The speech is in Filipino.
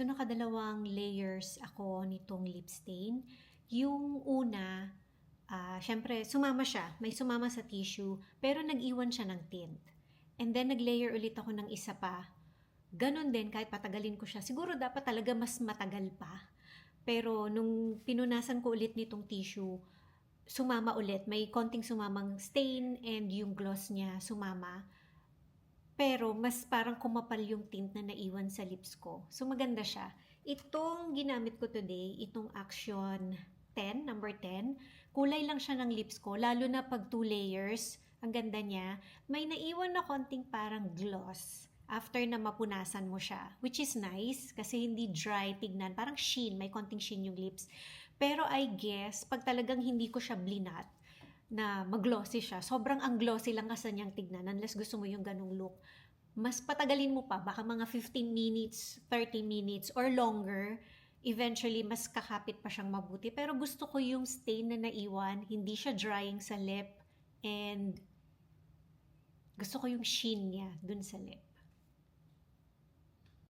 So, nakadalawang layers ako nitong lip stain. Yung una, syempre, sumama siya. May sumama sa tissue, pero nag-iwan siya ng tint. And then, nag-layer ulit ako ng isa pa. Ganon din, kahit patagalin ko siya. Siguro dapat talaga mas matagal pa. Pero, nung pinunasan ko ulit nitong tissue, sumama ulit. May konting sumamang stain and yung gloss niya sumama. Pero mas parang kumapal yung tint na naiwan sa lips ko. So maganda siya. Itong ginamit ko today, itong Action 10, number 10, kulay lang siya ng lips ko, lalo na pag 2 layers, ang ganda niya. May naiwan na konting parang gloss after na mapunasan mo siya, which is nice kasi hindi dry tignan, parang sheen, may konting sheen yung lips. Pero I guess, pag talagang hindi ko siya blinat, na mag-glossy siya. Sobrang ang glossy lang kasi niyang tignan unless gusto mo yung ganung look. Mas patagalin mo pa, baka mga 15 minutes, 30 minutes, or longer. Eventually, mas kakapit pa siyang mabuti. Pero gusto ko yung stain na naiwan, hindi siya drying sa lip, and gusto ko yung sheen niya dun sa lip.